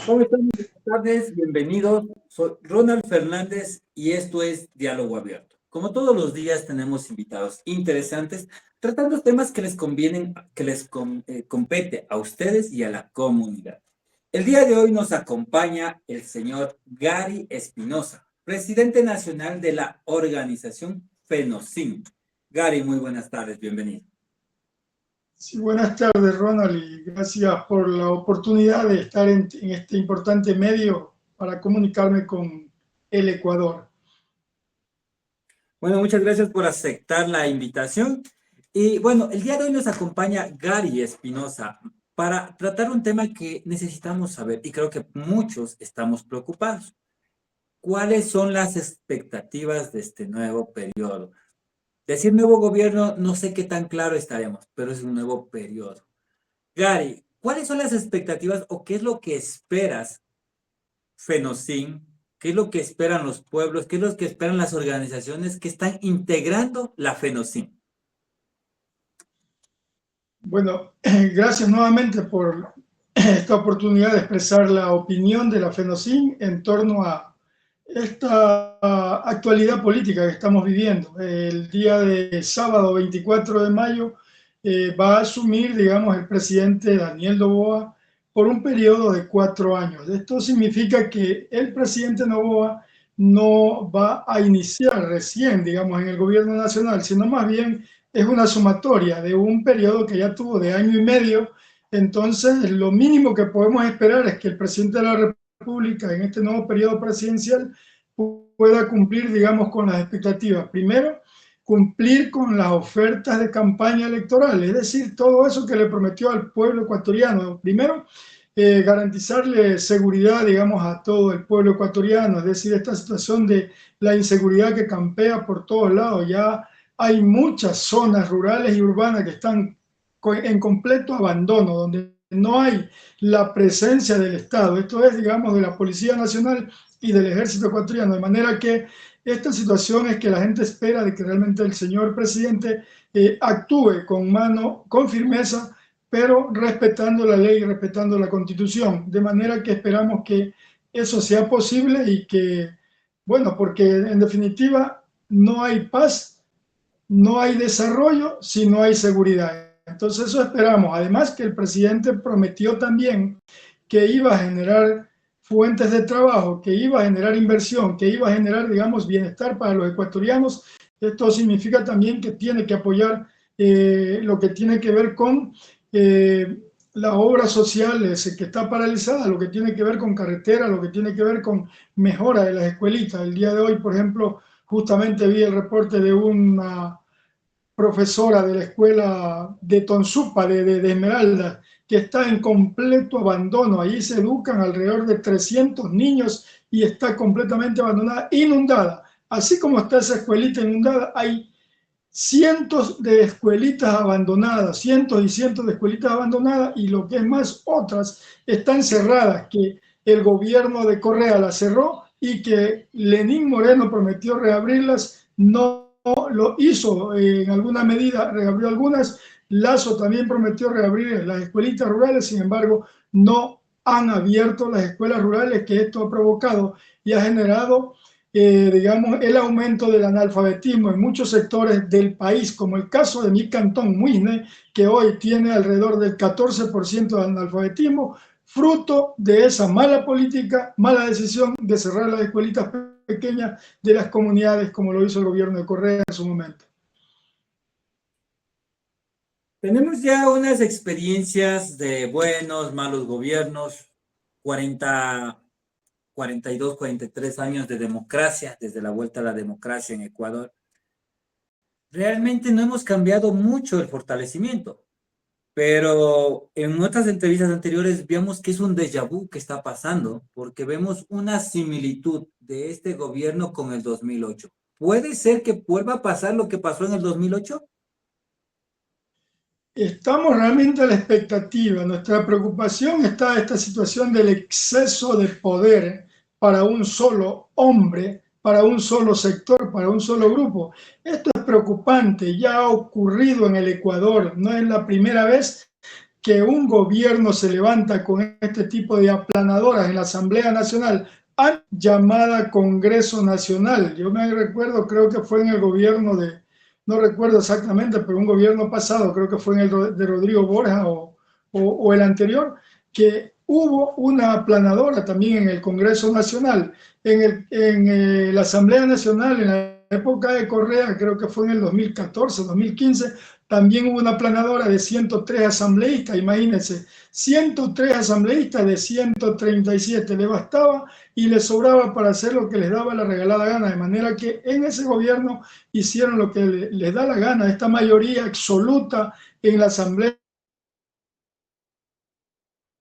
¿Cómo están? Buenas tardes, bienvenidos. Soy Ronald Fernández y esto es Diálogo Abierto. Como todos los días tenemos invitados interesantes tratando temas que les convienen, compete a ustedes y a la comunidad. El día de hoy nos acompaña el señor Gary Espinosa, presidente nacional de la organización FENOCIN. Gary, muy buenas tardes, bienvenido. Sí, buenas tardes, Ronald, y gracias por la oportunidad de estar en este importante medio para comunicarme con el Ecuador. Bueno, muchas gracias por aceptar la invitación. Y bueno, el día de hoy nos acompaña Gary Espinosa para tratar un tema que necesitamos saber y creo que muchos estamos preocupados. ¿Cuáles son las expectativas de este nuevo periodo? Decir nuevo gobierno, no sé qué tan claro estaremos, pero es un nuevo periodo. Gary, ¿cuáles son las expectativas o qué es lo que esperas, FENOCIN? ¿Qué es lo que esperan los pueblos? ¿Qué es lo que esperan las organizaciones que están integrando la FENOCIN? Bueno, gracias nuevamente por esta oportunidad de expresar la opinión de la FENOCIN en torno a esta actualidad política que estamos viviendo. El día de sábado 24 de mayo va a asumir, digamos, el presidente Daniel Noboa por un periodo de 4 años. Esto significa que el presidente Noboa no va a iniciar recién, digamos, en el gobierno nacional, sino más bien es una sumatoria de un periodo que ya tuvo de año y medio. Entonces, lo mínimo que podemos esperar es que el presidente de la República en este nuevo periodo presidencial pueda cumplir, digamos, con las expectativas. Primero, cumplir con las ofertas de campaña electoral, es decir, todo eso que le prometió al pueblo ecuatoriano. Primero, garantizarle seguridad, digamos, a todo el pueblo ecuatoriano, es decir, esta situación de la inseguridad que campea por todos lados. Ya hay muchas zonas rurales y urbanas que están en completo abandono, donde no hay la presencia del Estado, esto es, digamos, de la Policía Nacional y del Ejército ecuatoriano, de manera que esta situación es que la gente espera de que realmente el señor presidente actúe con firmeza, pero respetando la ley y respetando la Constitución, de manera que esperamos que eso sea posible y que, bueno, porque en definitiva no hay paz, no hay desarrollo si no hay seguridad. Entonces eso esperamos. Además que el presidente prometió también que iba a generar fuentes de trabajo, que iba a generar inversión, que iba a generar, digamos, bienestar para los ecuatorianos. Esto significa también que tiene que apoyar lo que tiene que ver con la obra social que está paralizada, lo que tiene que ver con carretera, lo que tiene que ver con mejora de las escuelitas. El día de hoy, por ejemplo, justamente vi el reporte de una profesora de la escuela de Tonsupa, de Esmeralda, que está en completo abandono. Allí se educan alrededor de 300 niños y está completamente abandonada, inundada. Así como está esa escuelita inundada, hay cientos de escuelitas abandonadas, cientos y cientos de escuelitas abandonadas, y lo que es más, otras están cerradas, que el gobierno de Correa las cerró y que Lenín Moreno prometió reabrirlas, no lo hizo en alguna medida, reabrió algunas. Lazo también prometió reabrir las escuelitas rurales, sin embargo, no han abierto las escuelas rurales, que esto ha provocado y ha generado digamos, el aumento del analfabetismo en muchos sectores del país, como el caso de mi cantón, Muisne, que hoy tiene alrededor del 14% de analfabetismo, fruto de esa mala política, mala decisión de cerrar las escuelitas pequeñas de las comunidades, como lo hizo el gobierno de Correa en su momento. Tenemos ya unas experiencias de buenos, malos gobiernos, 42, 43 años de democracia, desde la vuelta a la democracia en Ecuador. Realmente no hemos cambiado mucho el fortalecimiento, pero en otras entrevistas anteriores vemos que es un déjà vu que está pasando, porque vemos una similitud de este gobierno con el 2008. ¿Puede ser que vuelva a pasar lo que pasó en el 2008? Estamos realmente a la expectativa. Nuestra preocupación está en esta situación del exceso de poder para un solo hombre, para un solo sector, para un solo grupo. Esto es preocupante, ya ha ocurrido en el Ecuador, no es la primera vez que un gobierno se levanta con este tipo de aplanadoras en la Asamblea Nacional, llamada Congreso Nacional. Yo me recuerdo, creo que fue en el gobierno de, no recuerdo exactamente, pero un gobierno pasado, creo que fue en el de Rodrigo Borja o el anterior, que hubo una aplanadora también en el Congreso Nacional, en la Asamblea Nacional, en la época de Correa, creo que fue en el 2014, 2015, también hubo una aplanadora de 103 asambleístas, imagínense, 103 asambleístas de 137, le bastaba y les sobraba para hacer lo que les daba la regalada gana, de manera que en ese gobierno hicieron lo que les da la gana, esta mayoría absoluta en la Asamblea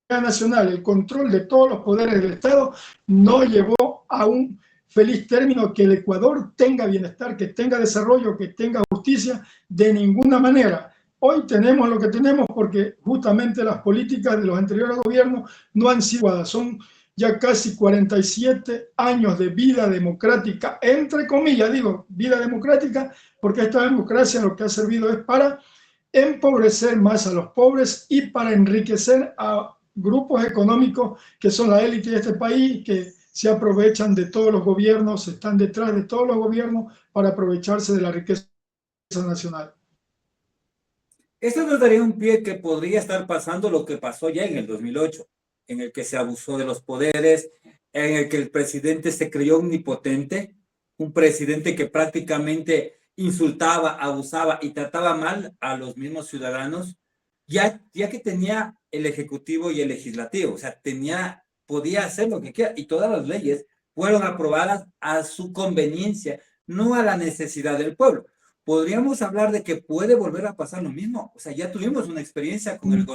Nacional, el control de todos los poderes del Estado, no llevó a un feliz término que el Ecuador tenga bienestar, que tenga desarrollo, que tenga justicia, de ninguna manera. Hoy tenemos lo que tenemos porque justamente las políticas de los anteriores gobiernos no han sido adecuadas. Son ya casi 47 años de vida democrática, entre comillas, digo, vida democrática, porque esta democracia lo que ha servido es para empobrecer más a los pobres y para enriquecer a grupos económicos que son la élite de este país, que se aprovechan de todos los gobiernos, están detrás de todos los gobiernos para aprovecharse de la riqueza nacional. Esto nos daría un pie que podría estar pasando lo que pasó ya en el 2008, en el que se abusó de los poderes, en el que el presidente se creyó omnipotente, un presidente que prácticamente insultaba, abusaba y trataba mal a los mismos ciudadanos, ya que tenía el ejecutivo y el legislativo, o sea, podía hacer lo que quiera y todas las leyes fueron aprobadas a su conveniencia, no a la necesidad del pueblo. Podríamos hablar de que puede volver a pasar lo mismo. O sea, ya tuvimos una experiencia con el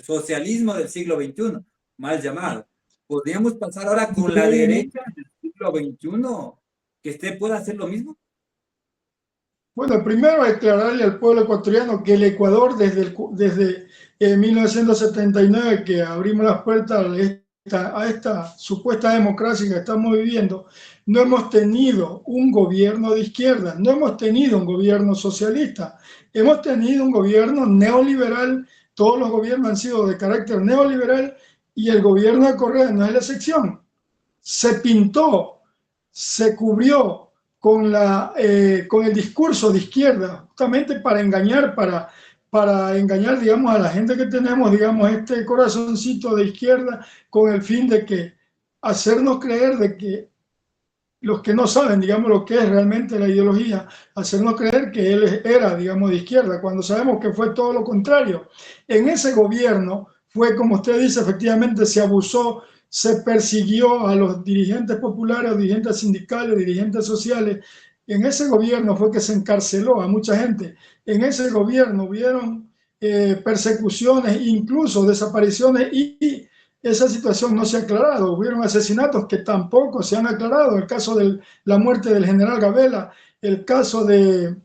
socialismo del siglo XXI, mal llamado. Podríamos pasar ahora con la derecha del siglo XXI, que usted pueda hacer lo mismo. Bueno, primero declararle al pueblo ecuatoriano que el Ecuador desde 1979, que abrimos las puertas a esta supuesta democracia que estamos viviendo, no hemos tenido un gobierno de izquierda, no hemos tenido un gobierno socialista, hemos tenido un gobierno neoliberal, todos los gobiernos han sido de carácter neoliberal y el gobierno de Correa no es la excepción. Se pintó, se cubrió con el discurso de izquierda, justamente para engañar, digamos, a la gente que tenemos, digamos, este corazoncito de izquierda, con el fin de que hacernos creer de que los que no saben, digamos, lo que es realmente la ideología, hacernos creer que él era, digamos, de izquierda, cuando sabemos que fue todo lo contrario. En ese gobierno fue, como usted dice, efectivamente se abusó, se persiguió a los dirigentes populares, dirigentes sindicales, dirigentes sociales. En ese gobierno fue que se encarceló a mucha gente. En ese gobierno hubieron persecuciones, incluso desapariciones y esa situación no se ha aclarado. Hubieron asesinatos que tampoco se han aclarado. El caso de la muerte del general Gabela, el caso de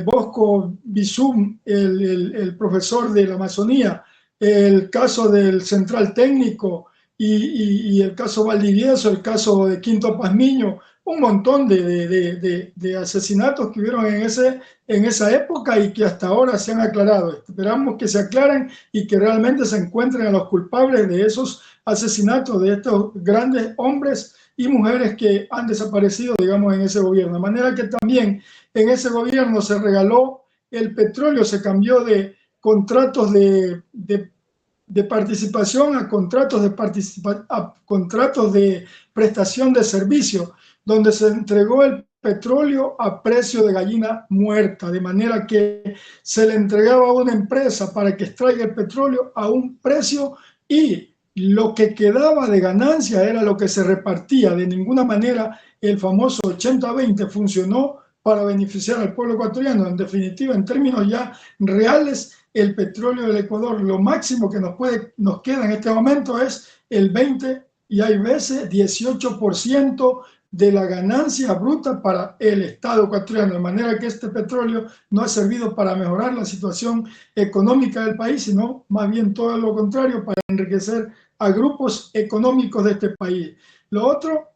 Bosco Bizum, el profesor de la Amazonía, el caso del Central Técnico y el caso Valdivieso, el caso de Quinto Pazmiño, un montón de asesinatos que hubieron en esa época y que hasta ahora se han aclarado. Esperamos que se aclaren y que realmente se encuentren a los culpables de esos asesinatos de estos grandes hombres y mujeres que han desaparecido, digamos, en ese gobierno. De manera que también en ese gobierno se regaló el petróleo, se cambió de contratos de participación a contratos de prestación de servicio, donde se entregó el petróleo a precio de gallina muerta, de manera que se le entregaba a una empresa para que extraiga el petróleo a un precio y lo que quedaba de ganancia era lo que se repartía. De ninguna manera el famoso 80-20 funcionó para beneficiar al pueblo ecuatoriano. En definitiva, en términos ya reales, el petróleo del Ecuador, lo máximo que nos queda en este momento es el 20 y hay veces 18% de la ganancia bruta para el Estado ecuatoriano, de manera que este petróleo no ha servido para mejorar la situación económica del país, sino más bien todo lo contrario, para enriquecer a grupos económicos de este país. Lo otro,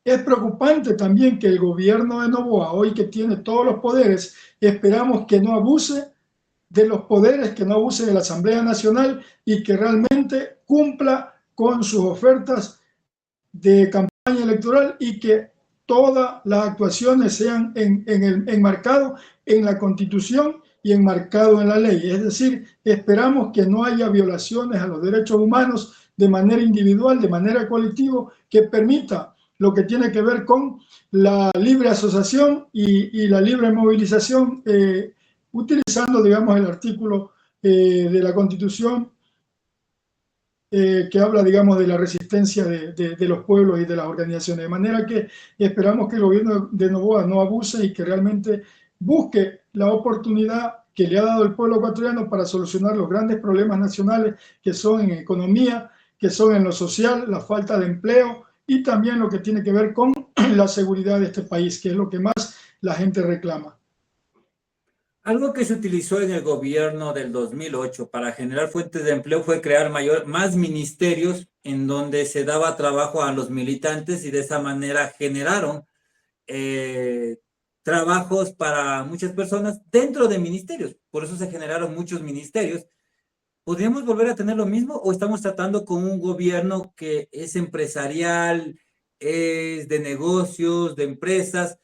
es preocupante también que el gobierno de Noboa, hoy que tiene todos los poderes, esperamos que no abuse de los poderes, que no abuse de la Asamblea Nacional y que realmente cumpla con sus ofertas de campaña electoral y que todas las actuaciones sean enmarcado en la Constitución y enmarcado en la ley. Es decir, esperamos que no haya violaciones a los derechos humanos de manera individual, de manera colectiva, que permita lo que tiene que ver con la libre asociación y la libre movilización, utilizando, digamos, el artículo de la Constitución que habla, digamos, de la resistencia de los pueblos y de las organizaciones. De manera que esperamos que el gobierno de Noboa no abuse y que realmente busque la oportunidad que le ha dado el pueblo ecuatoriano para solucionar los grandes problemas nacionales que son en economía, que son en lo social, la falta de empleo y también lo que tiene que ver con la seguridad de este país, que es lo que más la gente reclama. Algo que se utilizó en el gobierno del 2008 para generar fuentes de empleo fue crear más ministerios en donde se daba trabajo a los militantes y de esa manera generaron eh, trabajos para muchas personas dentro de ministerios. Por eso se generaron muchos ministerios. ¿Podríamos volver a tener lo mismo o estamos tratando con un gobierno que es empresarial, es de negocios, de empresas?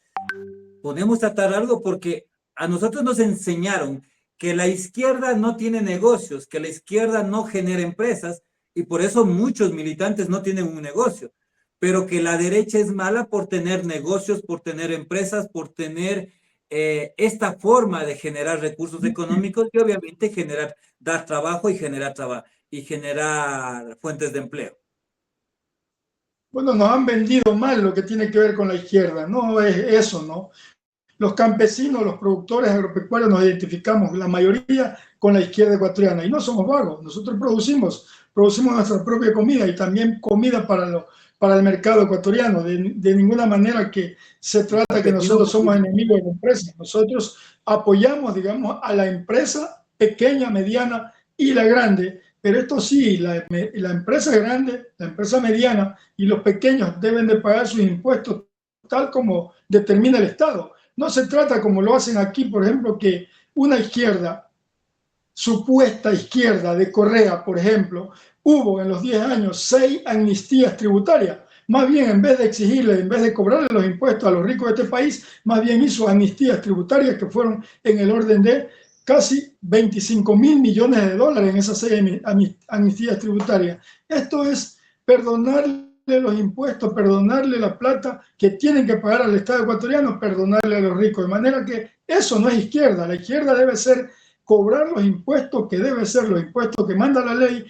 Podemos tratar algo porque a nosotros nos enseñaron que la izquierda no tiene negocios, que la izquierda no genera empresas y por eso muchos militantes no tienen un negocio, pero que la derecha es mala por tener negocios, por tener empresas, por tener esta forma de generar recursos económicos y obviamente dar trabajo y y generar fuentes de empleo. Bueno, nos han vendido mal lo que tiene que ver con la izquierda, no es eso, ¿no? Los campesinos, los productores agropecuarios nos identificamos, la mayoría, con la izquierda ecuatoriana y no somos vagos, nosotros producimos nuestra propia comida y también comida para el mercado ecuatoriano. De ninguna manera que se trata que nosotros somos enemigos de la empresa, nosotros apoyamos, digamos, a la empresa pequeña, mediana y la grande, pero esto sí, la empresa grande, la empresa mediana y los pequeños deben de pagar sus impuestos tal como determina el Estado. No se trata, como lo hacen aquí, por ejemplo, que una izquierda, supuesta izquierda de Correa, por ejemplo, hubo en los 10 años 6 amnistías tributarias. Más bien, en vez de exigirle, en vez de cobrarle los impuestos a los ricos de este país, más bien hizo amnistías tributarias que fueron en el orden de casi 25.000 millones de dólares en esas 6 amnistías tributarias. Esto es perdonarle los impuestos, perdonarle la plata que tienen que pagar al Estado ecuatoriano, perdonarle a los ricos. De manera que eso no es izquierda. La izquierda debe ser cobrar los impuestos que debe ser los impuestos que manda la ley,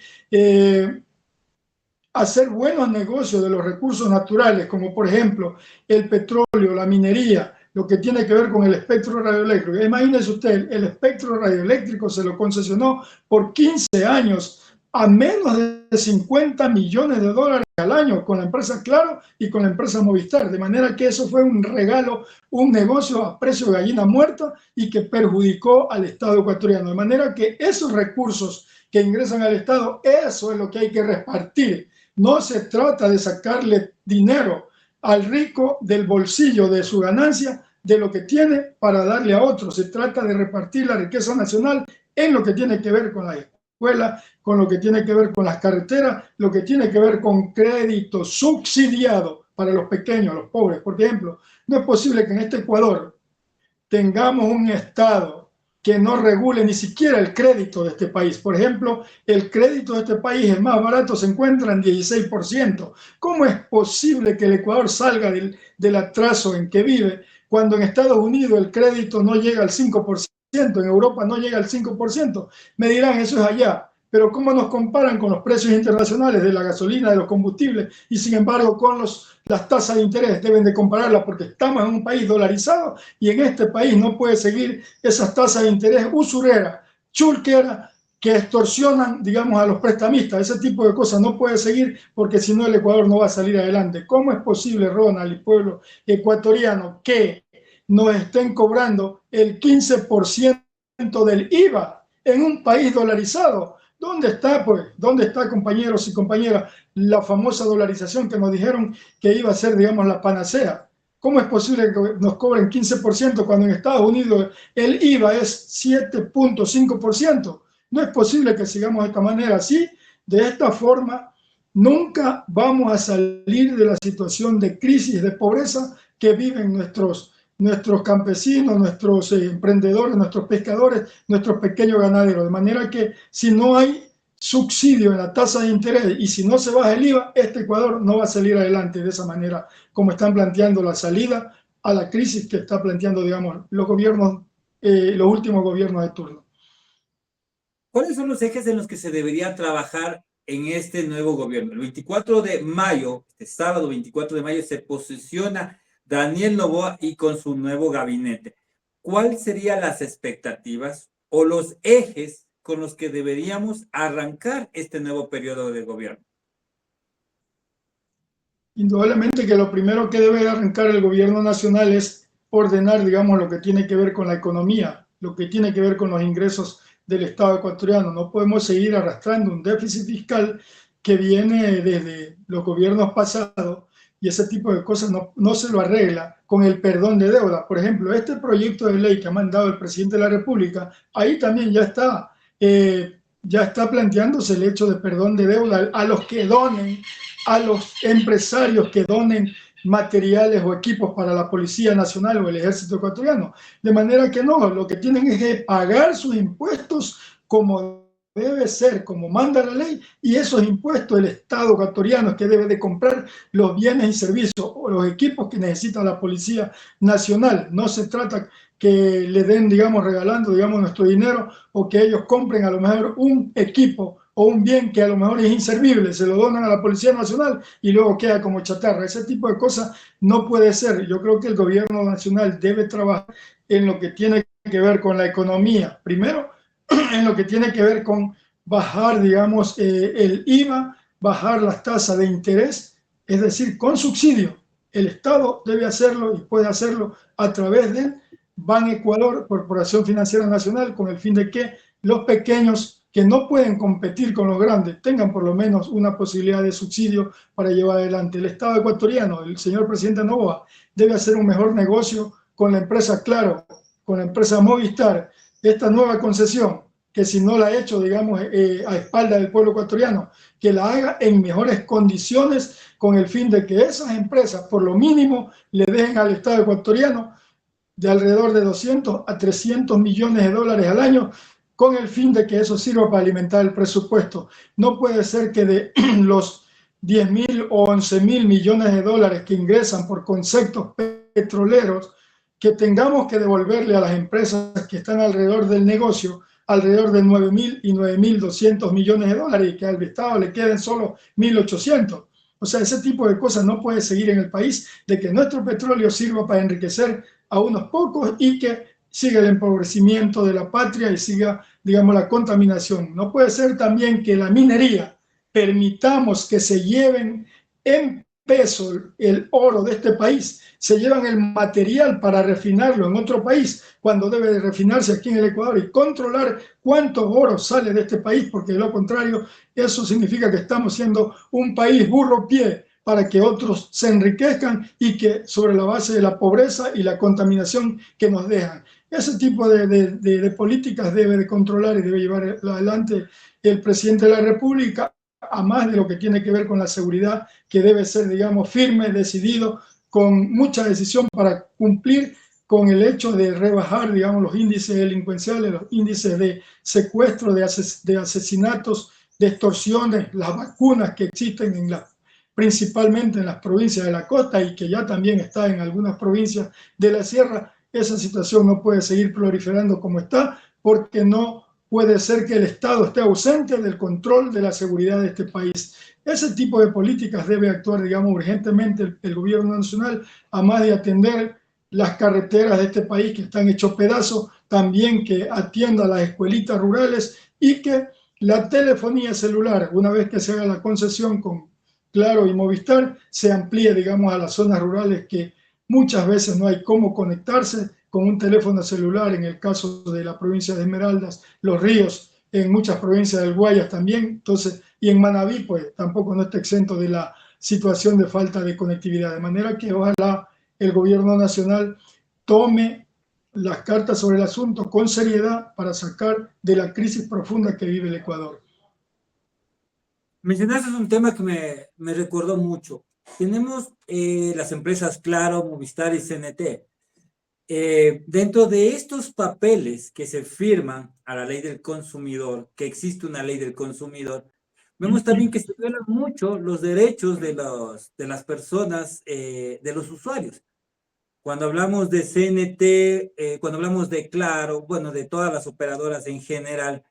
hacer buenos negocios de los recursos naturales, como por ejemplo el petróleo, la minería, lo que tiene que ver con el espectro radioeléctrico. Imagínese usted, el espectro radioeléctrico se lo concesionó por 15 años a menos de 50 millones de dólares al año con la empresa Claro y con la empresa Movistar, de manera que eso fue un regalo, un negocio a precio de gallina muerta y que perjudicó al Estado ecuatoriano, de manera que esos recursos que ingresan al Estado, eso es lo que hay que repartir. No se trata de sacarle dinero al rico del bolsillo de su ganancia, de lo que tiene para darle a otros. Se trata de repartir la riqueza nacional en lo que tiene que ver con la escuela, con lo que tiene que ver con las carreteras, lo que tiene que ver con crédito subsidiado para los pequeños, los pobres. Por ejemplo, no es posible que en este Ecuador tengamos un Estado que no regule ni siquiera el crédito de este país. Por ejemplo, el crédito de este país, el más barato, se encuentra en 16%. ¿Cómo es posible que el Ecuador salga del atraso en que vive cuando en Estados Unidos el crédito no llega al 5%, en Europa no llega al 5%? Me dirán, eso es allá. Pero ¿cómo nos comparan con los precios internacionales de la gasolina, de los combustibles y sin embargo con las tasas de interés? Deben de compararlas porque estamos en un país dolarizado y en este país no puede seguir esas tasas de interés usureras, chulqueras, que extorsionan, digamos, a los prestamistas. Ese tipo de cosas no puede seguir porque si no el Ecuador no va a salir adelante. ¿Cómo es posible, Ronald y pueblo ecuatoriano, que nos estén cobrando el 15% del IVA en un país dolarizado? ¿Dónde está, pues? ¿Dónde está, compañeros y compañeras, la famosa dolarización que nos dijeron que iba a ser, digamos, la panacea? ¿Cómo es posible que nos cobren 15% cuando en Estados Unidos el IVA es 7.5%? No es posible que sigamos de esta manera. Así, de esta forma, nunca vamos a salir de la situación de crisis, de pobreza que viven nuestros campesinos, nuestros emprendedores, nuestros pescadores, nuestros pequeños ganaderos. De manera que si no hay subsidio en la tasa de interés y si no se baja el IVA, este Ecuador no va a salir adelante de esa manera, como están planteando la salida a la crisis que está planteando, digamos, los gobiernos, los últimos gobiernos de turno. ¿Cuáles son los ejes en los que se debería trabajar en este nuevo gobierno? El 24 de mayo, este sábado 24 de mayo, se posesiona Daniel Noboa y con su nuevo gabinete. ¿Cuáles serían las expectativas o los ejes con los que deberíamos arrancar este nuevo periodo de gobierno? Indudablemente que lo primero que debe arrancar el gobierno nacional es ordenar, digamos, lo que tiene que ver con la economía, lo que tiene que ver con los ingresos del Estado ecuatoriano. No podemos seguir arrastrando un déficit fiscal que viene desde los gobiernos pasados y ese tipo de cosas no se lo arregla con el perdón de deuda. Por ejemplo, este proyecto de ley que ha mandado el presidente de la República, ahí también ya está planteándose el hecho de perdón de deuda a los que donen, a los empresarios que donen materiales o equipos para la Policía Nacional o el Ejército Ecuatoriano. De manera que no, lo que tienen es que pagar sus impuestos como debe ser, como manda la ley, y esos impuestos el Estado ecuatoriano es que debe de comprar los bienes y servicios o los equipos que necesita la Policía Nacional. No se trata que le den, digamos, regalando, digamos, nuestro dinero o que ellos compren a lo mejor un equipo o un bien que a lo mejor es inservible, se lo donan a la Policía Nacional y luego queda como chatarra. Ese tipo de cosas no puede ser. Yo creo que el gobierno nacional debe trabajar en lo que tiene que ver con la economía. Primero, en lo que tiene que ver con bajar, digamos, el IVA, bajar las tasas de interés, es decir, con subsidio. El Estado debe hacerlo y puede hacerlo a través de Ban Ecuador, Corporación Financiera Nacional, con el fin de que los pequeños que no pueden competir con los grandes tengan por lo menos una posibilidad de subsidio para llevar adelante. El Estado ecuatoriano, el señor presidente Noboa, debe hacer un mejor negocio con la empresa Claro, con la empresa Movistar, esta nueva concesión, que si no la ha hecho, digamos, a espalda del pueblo ecuatoriano, que la haga en mejores condiciones con el fin de que esas empresas, por lo mínimo, le dejen al Estado ecuatoriano de alrededor de 200 a 300 millones de dólares al año, con el fin de que eso sirva para alimentar el presupuesto. No puede ser que de los 10.000 o 11.000 millones de dólares que ingresan por conceptos petroleros, que tengamos que devolverle a las empresas que están alrededor del negocio alrededor de 9.000 y 9.200 millones de dólares y que al Estado le queden solo 1.800. O sea, ese tipo de cosas no puede seguir en el país, de que nuestro petróleo sirva para enriquecer a unos pocos y que siga el empobrecimiento de la patria y siga, digamos, la contaminación. No puede ser también que la minería permitamos que se lleven en peso el oro de este país, se llevan el material para refinarlo en otro país cuando debe de refinarse aquí en el Ecuador y controlar cuánto oro sale de este país, porque de lo contrario eso significa que estamos siendo un país burro pie para que otros se enriquezcan y que sobre la base de la pobreza y la contaminación que nos dejan. Ese tipo de políticas debe de controlar y debe llevar adelante el presidente de la República, a más de lo que tiene que ver con la seguridad, que debe ser, digamos, firme, decidido, con mucha decisión para cumplir con el hecho de rebajar, digamos, los índices delincuenciales, los índices de secuestro, de asesinatos, de extorsiones, las vacunas que existen principalmente en las provincias de la costa y que ya también está en algunas provincias de la sierra. Esa situación no puede seguir proliferando como está, porque no puede ser que el Estado esté ausente del control de la seguridad de este país. Ese tipo de políticas debe actuar, digamos, urgentemente el gobierno nacional, a más de atender las carreteras de este país que están hechos pedazos, también que atienda las escuelitas rurales y que la telefonía celular, una vez que se haga la concesión con Claro y Movistar, se amplíe, digamos, a las zonas rurales que muchas veces no hay cómo conectarse con un teléfono celular, en el caso de la provincia de Esmeraldas, Los Ríos, en muchas provincias del Guayas también, entonces, y en Manabí, pues tampoco no está exento de la situación de falta de conectividad, de manera que ojalá el gobierno nacional tome las cartas sobre el asunto con seriedad para sacar de la crisis profunda que vive el Ecuador. Mencionaste un tema que me recordó mucho. Tenemos las empresas Claro, Movistar y CNT. Dentro de estos papeles que se firman a la ley del consumidor, que existe una ley del consumidor, vemos también que se violan mucho los derechos de las personas, de los usuarios. Cuando hablamos de CNT, cuando hablamos de Claro, bueno, de todas las operadoras en general,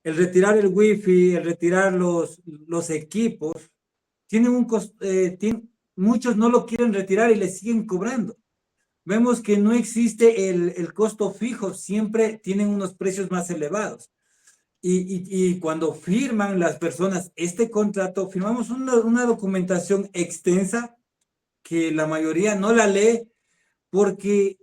el retirar el wifi, el retirar los equipos, tienen un costo, muchos no lo quieren retirar y le siguen cobrando. Vemos que no existe el costo fijo, siempre tienen unos precios más elevados. Y cuando firman las personas este contrato, firmamos una documentación extensa que la mayoría no la lee porque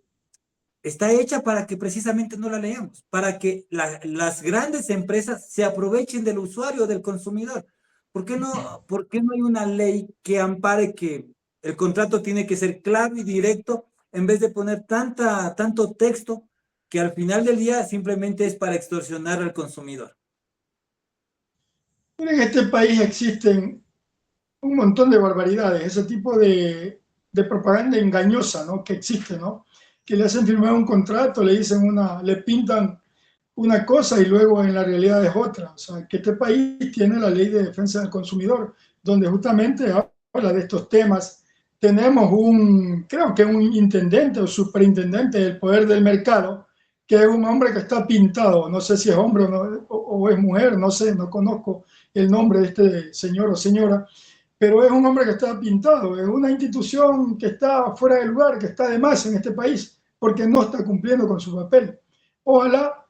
está hecha para que precisamente no la leamos, para que las grandes empresas se aprovechen del usuario, del consumidor. ¿Por qué no hay una ley que ampare que el contrato tiene que ser claro y directo en vez de poner tanto texto que al final del día simplemente es para extorsionar al consumidor? En este país existen un montón de barbaridades, ese tipo de propaganda engañosa, ¿no? Que existe, ¿no? Que le hacen firmar un contrato, le dicen le pintan una cosa y luego en la realidad es otra. O sea, que este país tiene la ley de defensa del consumidor, donde justamente habla de estos temas. Tenemos creo que un intendente o superintendente del poder del mercado, que es un hombre que está pintado, no sé si es hombre o es mujer, no sé, no conozco el nombre de este señor o señora, pero es un hombre que está pintado, es una institución que está fuera de lugar, que está de más en este país, porque no está cumpliendo con su papel. Ojalá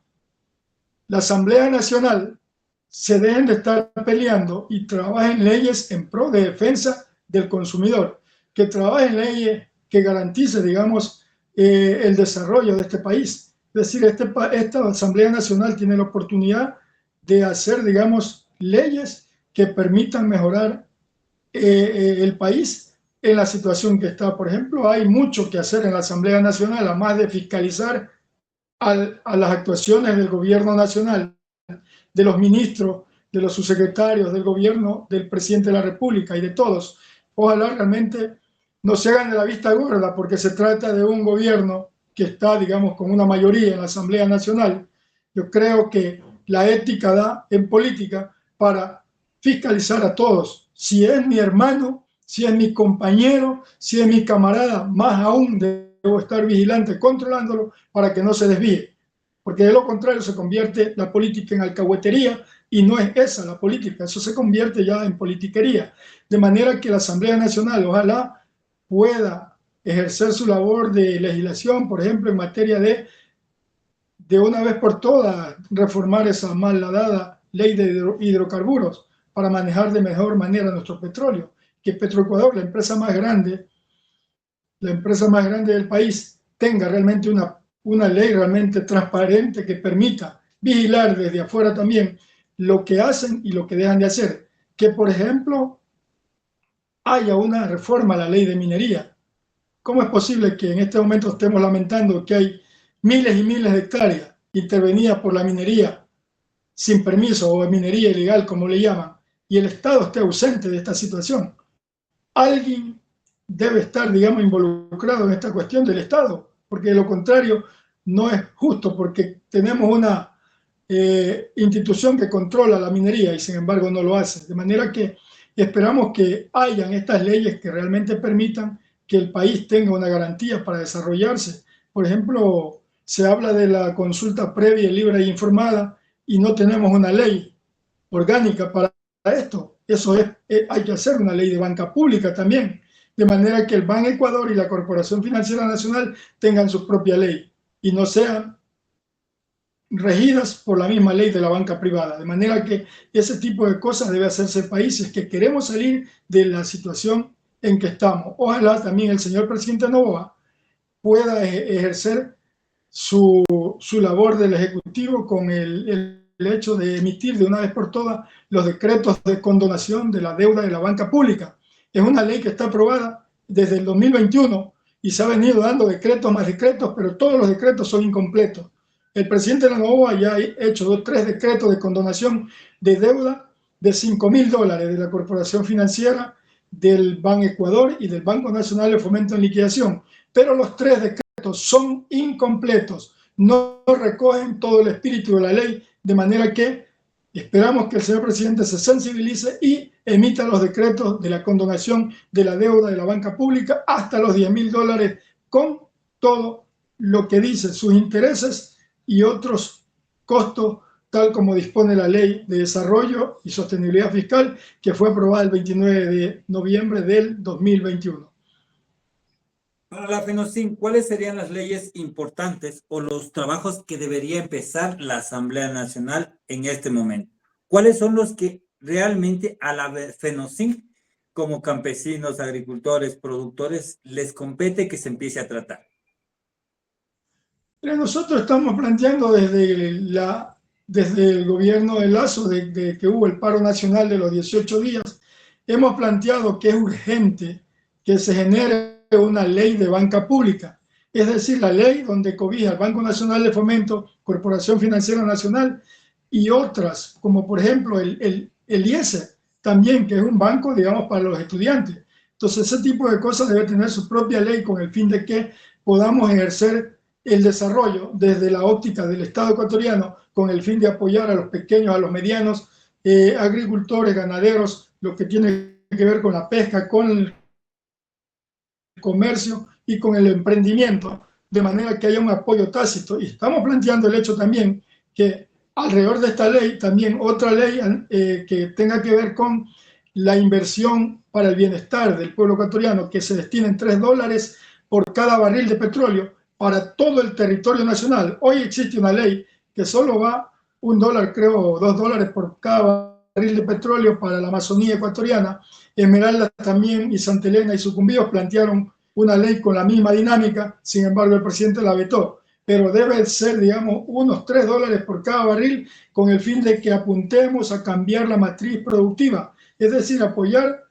la Asamblea Nacional se dejen de estar peleando y trabajen leyes en pro de defensa del consumidor, que trabajen leyes que garanticen, digamos, el desarrollo de este país. Es decir, esta Asamblea Nacional tiene la oportunidad de hacer, digamos, leyes que permitan mejorar el país en la situación que está. Por ejemplo, hay mucho que hacer en la Asamblea Nacional, además de fiscalizar a las actuaciones del gobierno nacional, de los ministros, de los subsecretarios del gobierno, del presidente de la República y de todos. Ojalá realmente no se hagan de la vista gorda, porque se trata de un gobierno que está, digamos, con una mayoría en la Asamblea Nacional. Yo creo que la ética da en política para fiscalizar a todos. Si es mi hermano, si es mi compañero, si es mi camarada, más aún debo estar vigilante, controlándolo para que no se desvíe. Porque de lo contrario se convierte la política en alcahuetería y no es esa la política, eso se convierte ya en politiquería. De manera que la Asamblea Nacional ojalá pueda ejercer su labor de legislación, por ejemplo, en materia de una vez por todas reformar esa malhadada ley de hidrocarburos para manejar de mejor manera nuestro petróleo. Que Petroecuador, la empresa más grande del país, tenga realmente una ley realmente transparente que permita vigilar desde afuera también lo que hacen y lo que dejan de hacer. Que, por ejemplo, haya una reforma a la ley de minería. ¿Cómo es posible que en este momento estemos lamentando que hay miles y miles de hectáreas intervenidas por la minería sin permiso o minería ilegal, como le llaman, y el Estado esté ausente de esta situación? Alguien debe estar, digamos, involucrado en esta cuestión del Estado, porque de lo contrario no es justo, porque tenemos una institución que controla la minería y sin embargo no lo hace. De manera que esperamos que hayan estas leyes que realmente permitan que el país tenga una garantía para desarrollarse. Por ejemplo, se habla de la consulta previa, libre e informada y no tenemos una ley orgánica para esto. Eso hay que hacer una ley de banca pública también, de manera que el Ban Ecuador y la Corporación Financiera Nacional tengan su propia ley y no sean regidas por la misma ley de la banca privada. De manera que ese tipo de cosas debe hacerse en países que queremos salir de la situación en que estamos. Ojalá también el señor presidente Noboa pueda ejercer su labor del Ejecutivo con el hecho de emitir de una vez por todas los decretos de condonación de la deuda de la banca pública. Es una ley que está aprobada desde el 2021 y se ha venido dando decretos más decretos, pero todos los decretos son incompletos. El presidente de la Novoa ya ha hecho 3 decretos de condonación de deuda de $5.000 de la Corporación Financiera, del Ban Ecuador y del Banco Nacional de Fomento en Liquidación, pero los 3 decretos son incompletos, no recogen todo el espíritu de la ley, de manera que esperamos que el señor presidente se sensibilice y emita los decretos de la condonación de la deuda de la banca pública hasta los $10.000, con todo lo que dice, sus intereses y otros costos, tal como dispone la Ley de Desarrollo y Sostenibilidad Fiscal, que fue aprobada el 29 de noviembre del 2021. Para la FENOCIN, ¿cuáles serían las leyes importantes o los trabajos que debería empezar la Asamblea Nacional en este momento? ¿Cuáles son los que realmente a la FENOCIN, como campesinos, agricultores, productores, les compete que se empiece a tratar? Pero nosotros estamos planteando desde el gobierno de Lazo, de que hubo el paro nacional de los 18 días, hemos planteado que es urgente que se genere una ley de banca pública, es decir, la ley donde cobija el Banco Nacional de Fomento, Corporación Financiera Nacional y otras, como por ejemplo el IESE, también, que es un banco, digamos, para los estudiantes. Entonces, ese tipo de cosas debe tener su propia ley con el fin de que podamos ejercer el desarrollo desde la óptica del Estado ecuatoriano, con el fin de apoyar a los pequeños, a los medianos, agricultores, ganaderos, lo que tiene que ver con la pesca, con el comercio y con el emprendimiento, de manera que haya un apoyo tácito. Y estamos planteando el hecho también que alrededor de esta ley, también otra ley que tenga que ver con la inversión para el bienestar del pueblo ecuatoriano, que se destinen $3 por cada barril de petróleo para todo el territorio nacional. Hoy existe una ley que solo va $1, creo, o $2 por cada barril de petróleo para la Amazonía ecuatoriana. Esmeraldas también y Santa Elena y Sucumbíos plantearon una ley con la misma dinámica, sin embargo el presidente la vetó, pero debe ser, digamos, unos $3 por cada barril, con el fin de que apuntemos a cambiar la matriz productiva, es decir, apoyar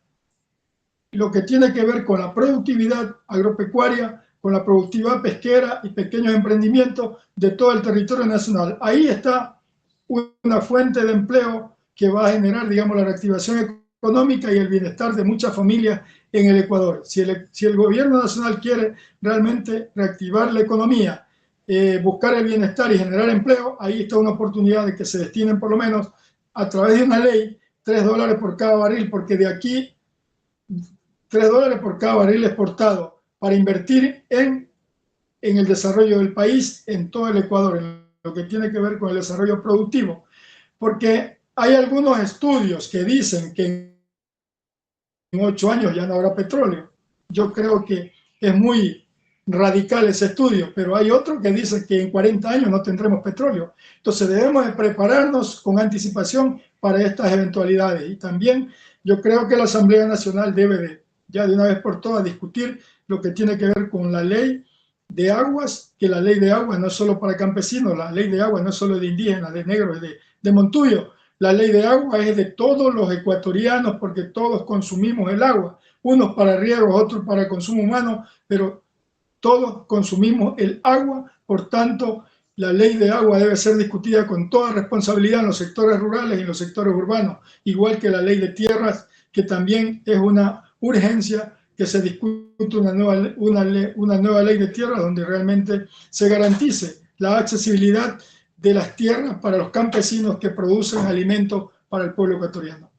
lo que tiene que ver con la productividad agropecuaria, con la productividad pesquera y pequeños emprendimientos de todo el territorio nacional. Ahí está una fuente de empleo que va a generar, digamos, la reactivación económica y el bienestar de muchas familias en el Ecuador. Si el gobierno nacional quiere realmente reactivar la economía, buscar el bienestar y generar empleo, ahí está una oportunidad de que se destinen por lo menos a través de una ley $3 por cada barril, porque de aquí $3 por cada barril exportado para invertir en el desarrollo del país, en todo el Ecuador, en lo que tiene que ver con el desarrollo productivo. Porque hay algunos estudios que dicen que en 8 años ya no habrá petróleo. Yo creo que es muy radical ese estudio, pero hay otro que dice que en 40 años no tendremos petróleo. Entonces debemos de prepararnos con anticipación para estas eventualidades. Y también yo creo que la Asamblea Nacional debe ya de una vez por todas discutir lo que tiene que ver con la ley de aguas, que la ley de aguas no es solo para campesinos, la ley de aguas no es solo de indígenas, de negros, de Montuyo. La ley de agua es de todos los ecuatorianos, porque todos consumimos el agua, unos para riego, otros para consumo humano, pero todos consumimos el agua. Por tanto, la ley de agua debe ser discutida con toda responsabilidad en los sectores rurales y en los sectores urbanos, igual que la ley de tierras, que también es una urgencia que se discute una nueva ley de tierras donde realmente se garantice la accesibilidad de las tierras para los campesinos que producen alimentos para el pueblo ecuatoriano.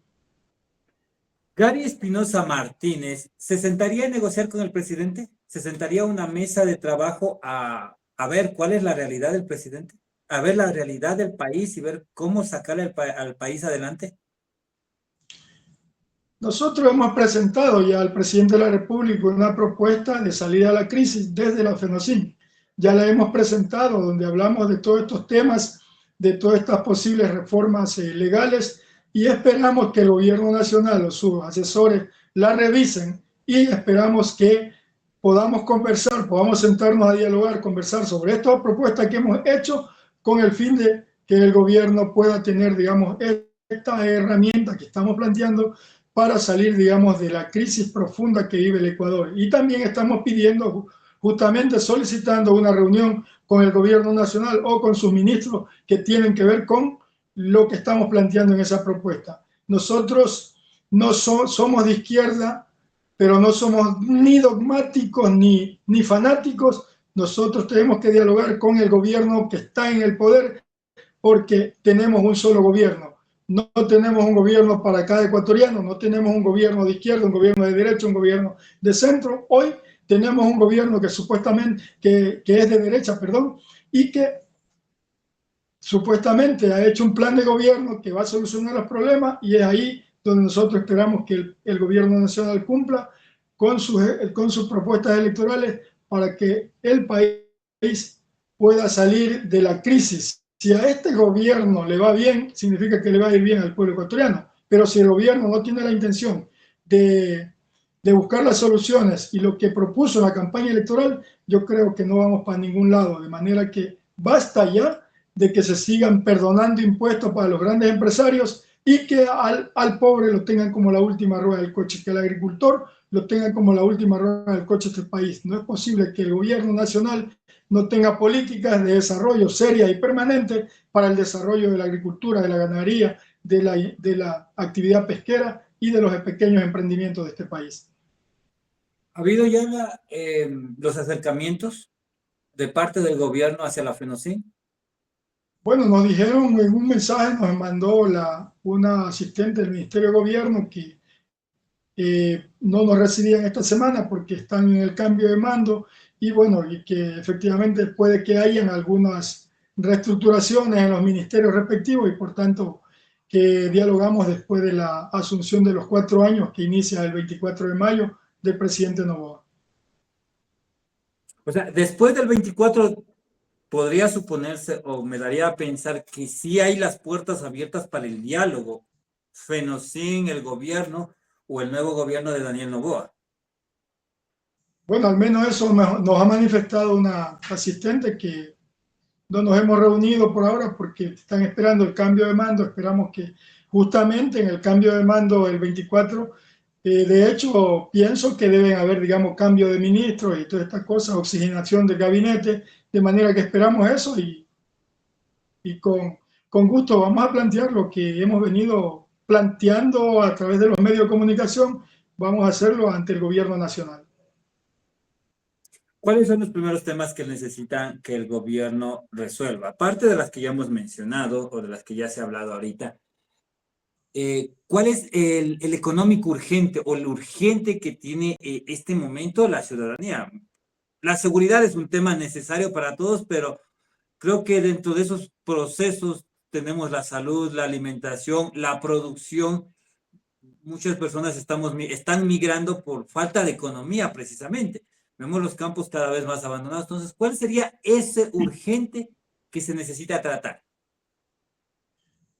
Gary Espinosa Martínez, ¿se sentaría a negociar con el presidente? ¿Se sentaría a una mesa de trabajo a ver cuál es la realidad del presidente? ¿A ver la realidad del país y ver cómo sacar al país adelante? Nosotros hemos presentado ya al presidente de la República una propuesta de salida a la crisis desde la FENOCIN. Ya la hemos presentado, donde hablamos de todos estos temas, de todas estas posibles reformas legales, y esperamos que el gobierno nacional o sus asesores la revisen, y esperamos que podamos conversar, podamos sentarnos a dialogar, conversar sobre esta propuesta que hemos hecho, con el fin de que el gobierno pueda tener, digamos, esta herramienta que estamos planteando para salir, digamos, de la crisis profunda que vive el Ecuador. Y también estamos pidiendo justamente solicitando una reunión con el gobierno nacional o con sus ministros que tienen que ver con lo que estamos planteando en esa propuesta. Nosotros no somos de izquierda, pero no somos ni dogmáticos ni fanáticos. Nosotros tenemos que dialogar con el gobierno que está en el poder porque tenemos un solo gobierno. No tenemos un gobierno para cada ecuatoriano, no tenemos un gobierno de izquierda, un gobierno de derecha, un gobierno de centro. Hoy tenemos un gobierno que supuestamente que es de derecha, perdón, y que supuestamente ha hecho un plan de gobierno que va a solucionar los problemas, y es ahí donde nosotros esperamos que el gobierno nacional cumpla con sus propuestas electorales para que el país pueda salir de la crisis. Si a este gobierno le va bien, significa que le va a ir bien al pueblo ecuatoriano, pero si el gobierno no tiene la intención de buscar las soluciones y lo que propuso en la campaña electoral, yo creo que no vamos para ningún lado, de manera que basta ya de que se sigan perdonando impuestos para los grandes empresarios y que al pobre lo tengan como la última rueda del coche, que al agricultor lo tengan como la última rueda del coche de este país. No es posible que el gobierno nacional no tenga políticas de desarrollo serias y permanentes para el desarrollo de la agricultura, de la ganadería, de la actividad pesquera y de los pequeños emprendimientos de este país. ¿Ha habido ya los acercamientos de parte del gobierno hacia la FENOCIN? Bueno, nos dijeron en un mensaje, nos mandó una asistente del Ministerio de Gobierno que no nos recibían esta semana porque están en el cambio de mando, y bueno, y que efectivamente puede que hayan algunas reestructuraciones en los ministerios respectivos, y por tanto que dialogamos después de la asunción de los 4 años que inicia el 24 de mayo del presidente Noboa. O sea, después del 24 podría suponerse, o me daría a pensar, que sí hay las puertas abiertas para el diálogo, FENOCIN, el gobierno o el nuevo gobierno de Daniel Noboa. Bueno, al menos eso nos ha manifestado una asistente, que no nos hemos reunido por ahora porque están esperando el cambio de mando. Esperamos que justamente en el cambio de mando el 24, de hecho, pienso que deben haber, digamos, cambio de ministros y todas estas cosas, oxigenación del gabinete, de manera que esperamos eso, y con gusto vamos a plantear lo que hemos venido planteando a través de los medios de comunicación. Vamos a hacerlo ante el gobierno nacional. ¿Cuáles son los primeros temas que necesitan que el gobierno resuelva? Aparte de las que ya hemos mencionado o de las que ya se ha hablado ahorita, ¿cuál es el económico urgente o el urgente que tiene este momento la ciudadanía? La seguridad es un tema necesario para todos, pero creo que dentro de esos procesos tenemos la salud, la alimentación, la producción. Muchas personas están migrando por falta de economía, precisamente. Vemos los campos cada vez más abandonados. Entonces, ¿cuál sería ese urgente que se necesita tratar?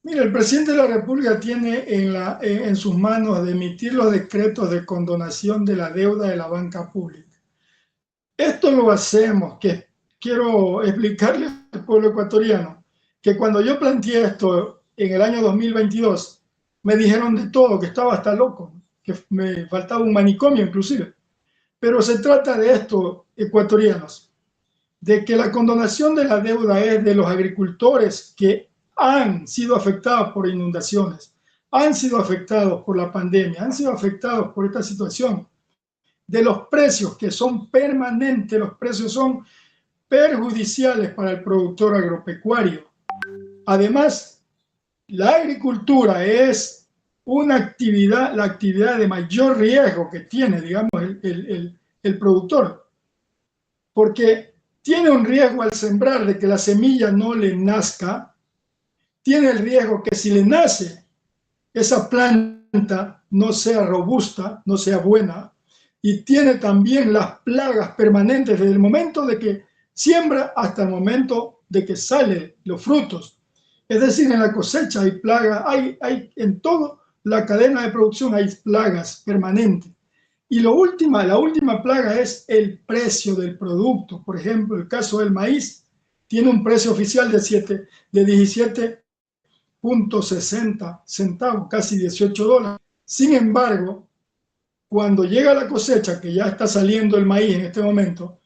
Mira, el presidente de la República tiene en sus manos de emitir los decretos de condonación de la deuda de la banca pública. Esto lo hacemos, que quiero explicarle al pueblo ecuatoriano, que cuando yo planteé esto en el año 2022, me dijeron de todo, que estaba hasta loco, que me faltaba un manicomio inclusive. Pero se trata de esto, ecuatorianos, de que la condonación de la deuda es de los agricultores que han sido afectados por inundaciones, han sido afectados por la pandemia, han sido afectados por esta situación, de los precios que son permanentes. Los precios son perjudiciales para el productor agropecuario. Además, la agricultura es una actividad, la actividad de mayor riesgo que tiene, digamos, el productor, porque tiene un riesgo al sembrar de que la semilla no le nazca, tiene el riesgo que si le nace, esa planta no sea robusta, no sea buena, y tiene también las plagas permanentes desde el momento de que siembra hasta el momento de que salen los frutos. Es decir, en la cosecha hay plagas, hay en toda la cadena de producción hay plagas permanentes. Y la última plaga es el precio del producto. Por ejemplo, el caso del maíz tiene un precio oficial de 17.60 centavos, casi $18. Sin embargo, cuando llega la cosecha, que ya está saliendo el maíz en este momento,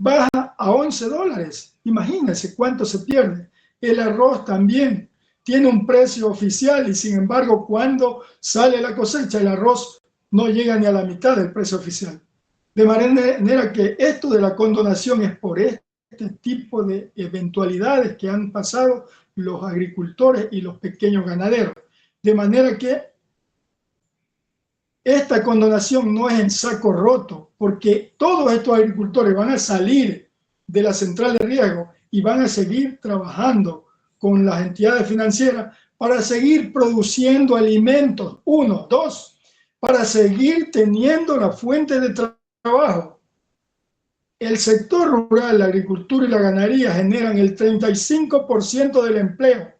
baja a $11. Imagínense cuánto se pierde. El arroz también tiene un precio oficial y sin embargo cuando sale la cosecha el arroz no llega ni a la mitad del precio oficial. De manera que esto de la condonación es por este tipo de eventualidades que han pasado los agricultores y los pequeños ganaderos. De manera que esta condonación no es en saco roto, porque todos estos agricultores van a salir de la central de riesgo y van a seguir trabajando con las entidades financieras para seguir produciendo alimentos. Uno, dos, para seguir teniendo la fuente de trabajo. El sector rural, la agricultura y la ganadería generan el 35% del empleo.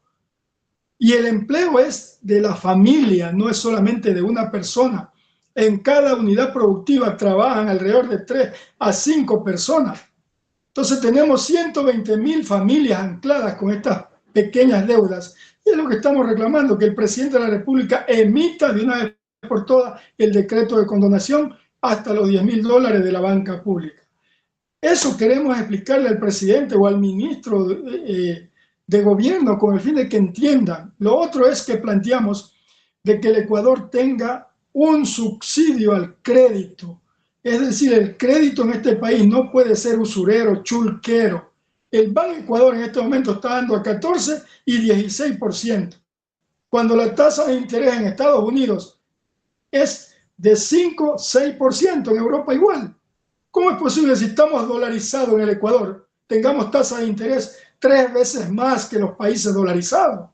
Y el empleo es de la familia, no es solamente de una persona. En cada unidad productiva trabajan alrededor de 3 a 5 personas. Entonces tenemos 120.000 familias ancladas con estas pequeñas deudas. Y es lo que estamos reclamando, que el presidente de la República emita de una vez por todas el decreto de condonación hasta los $10.000 de la banca pública. Eso queremos explicarle al presidente o al ministro de gobierno con el fin de que entiendan. Lo otro es que planteamos de que el Ecuador tenga un subsidio al crédito. Es decir, el crédito en este país no puede ser usurero, chulquero. El Banco Ecuador en este momento está dando a 14 y 16%, cuando la tasa de interés en Estados Unidos es de 5, 6%, en Europa igual. ¿Cómo es posible si estamos dolarizados en el Ecuador, tengamos tasa de interés 3 veces más que los países dolarizados?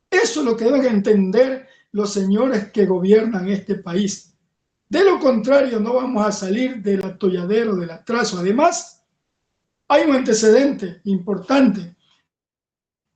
Eso es lo que deben entender los señores que gobiernan este país. De lo contrario, no vamos a salir del atolladero, del atraso. Además, hay un antecedente importante,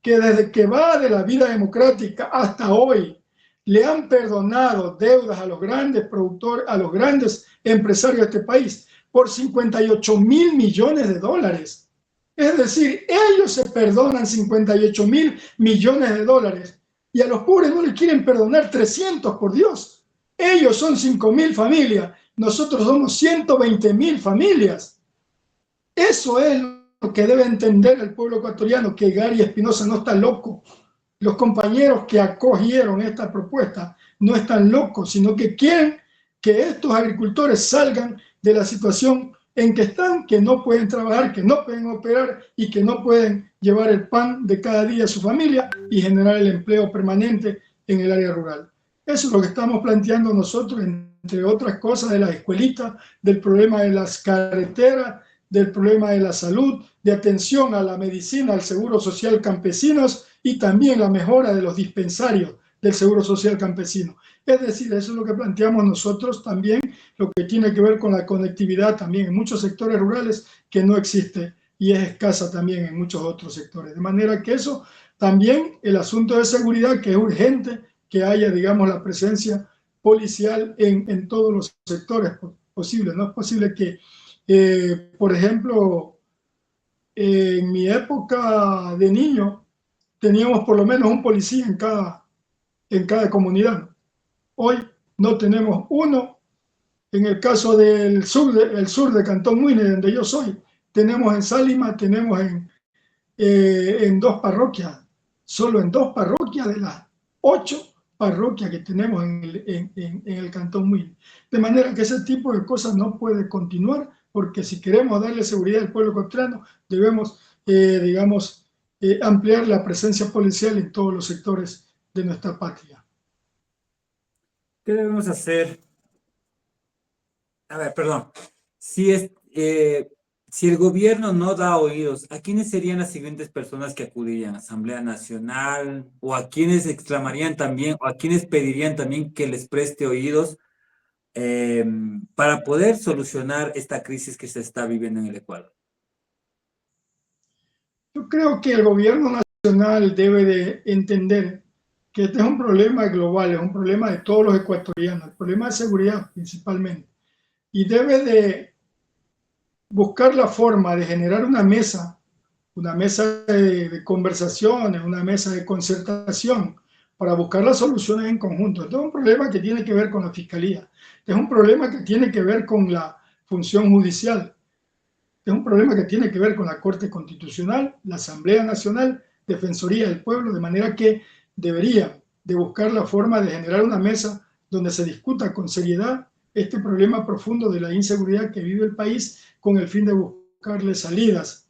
que desde que va de la vida democrática hasta hoy, le han perdonado deudas a los grandes productores, a los grandes empresarios de este país, por $58.000 millones. Es decir, ellos se perdonan $58.000 millones y a los pobres no les quieren perdonar 300, por Dios. Ellos son 5.000 familias, nosotros somos 120.000 familias. Eso es lo que debe entender el pueblo ecuatoriano, que Gary Espinosa no está loco. Los compañeros que acogieron esta propuesta no están locos, sino que quieren que estos agricultores salgan de la situación en que están, que no pueden trabajar, que no pueden operar y que no pueden llevar el pan de cada día a su familia y generar el empleo permanente en el área rural. Eso es lo que estamos planteando nosotros, entre otras cosas, de las escuelitas, del problema de las carreteras, del problema de la salud, de atención a la medicina, al seguro social campesinos y también la mejora de los dispensarios del seguro social campesino. Es decir, eso es lo que planteamos nosotros también, lo que tiene que ver con la conectividad también en muchos sectores rurales que no existe y es escasa también en muchos otros sectores. De manera que eso también, el asunto de seguridad, que es urgente que haya, digamos, la presencia policial en todos los sectores posibles. No es posible que, por ejemplo, en mi época de niño, teníamos por lo menos un policía en cada comunidad. Hoy no tenemos uno. En el caso del sur, el sur de Cantón Muine, donde yo soy, tenemos en Sálima, tenemos en 2 parroquias, solo en 2 parroquias de las 8 parroquias que tenemos en el Cantón Muine. De manera que ese tipo de cosas no puede continuar, porque si queremos darle seguridad al pueblo ecuatoriano, debemos, digamos, ampliar la presencia policial en todos los sectores de nuestra patria. ¿Qué debemos hacer? A ver, perdón. Si el gobierno no da oídos, ¿a quiénes serían las siguientes personas que acudirían? ¿Asamblea Nacional? ¿O a quiénes exclamarían también, o a quiénes pedirían también que les preste oídos para poder solucionar esta crisis que se está viviendo en el Ecuador? Yo creo que el gobierno nacional debe de entender que este es un problema global, es un problema de todos los ecuatorianos, el problema de seguridad principalmente, y debe de buscar la forma de generar una mesa de conversaciones, una mesa de concertación para buscar las soluciones en conjunto. Este es un problema que tiene que ver con la fiscalía, es un problema que tiene que ver con la función judicial. Es un problema que tiene que ver con la Corte Constitucional, la Asamblea Nacional, Defensoría del Pueblo, de manera que debería de buscar la forma de generar una mesa donde se discuta con seriedad este problema profundo de la inseguridad que vive el país, con el fin de buscarle salidas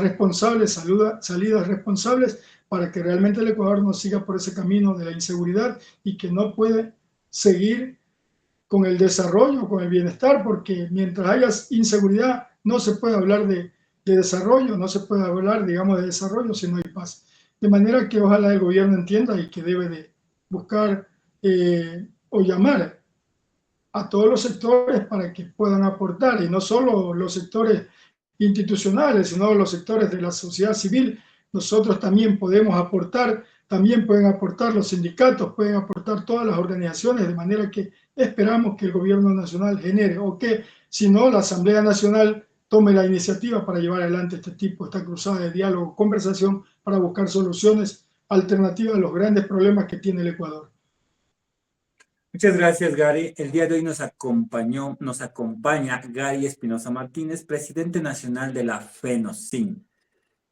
responsables, salidas responsables para que realmente el Ecuador no siga por ese camino de la inseguridad y que no puede seguir con el desarrollo, con el bienestar, porque mientras haya inseguridad no se puede hablar de desarrollo, no se puede hablar, digamos, de desarrollo si no hay paz. De manera que ojalá el gobierno entienda y que debe de buscar o llamar a todos los sectores para que puedan aportar, y no solo los sectores institucionales, sino los sectores de la sociedad civil. Nosotros también podemos aportar, también pueden aportar los sindicatos, pueden aportar todas las organizaciones, de manera que esperamos que el gobierno nacional genere, o que si no, la Asamblea Nacional tome la iniciativa para llevar adelante esta cruzada de diálogo, conversación, para buscar soluciones alternativas a los grandes problemas que tiene el Ecuador. Muchas gracias, Gary. El día de hoy nos acompaña Gary Espinosa Martínez, presidente nacional de la FENOCIN,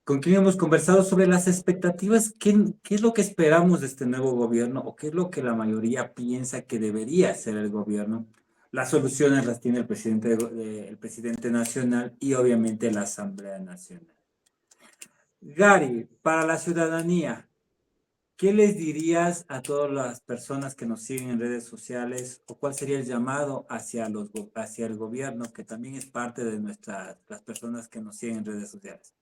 con quien hemos conversado sobre las expectativas, qué es lo que esperamos de este nuevo gobierno o qué es lo que la mayoría piensa que debería hacer el gobierno. Las soluciones las tiene el presidente nacional y obviamente la Asamblea Nacional. Gary, para la ciudadanía, ¿qué les dirías a todas las personas que nos siguen en redes sociales o cuál sería el llamado hacia el gobierno, que también es parte de las personas que nos siguen en redes sociales?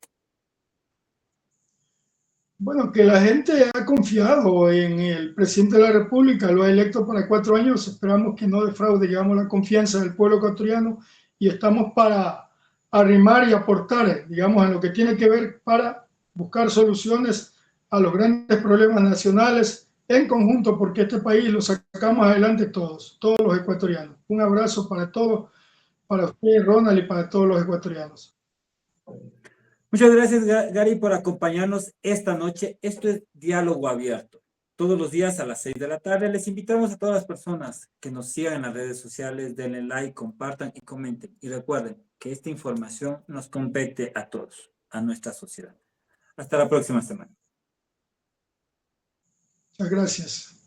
Bueno, que la gente ha confiado en el presidente de la República, lo ha electo para 4 años, esperamos que no defraude, digamos, la confianza del pueblo ecuatoriano, y estamos para arrimar y aportar, digamos, en lo que tiene que ver para buscar soluciones a los grandes problemas nacionales en conjunto, porque este país lo sacamos adelante todos los ecuatorianos. Un abrazo para todos, para usted, Ronald, y para todos los ecuatorianos. Muchas gracias, Gary, por acompañarnos esta noche. Esto es Diálogo Abierto. Todos los días a las 6 de la tarde. Les invitamos a todas las personas que nos sigan en las redes sociales, denle like, compartan y comenten. Y recuerden que esta información nos compete a todos, a nuestra sociedad. Hasta la próxima semana. Muchas gracias.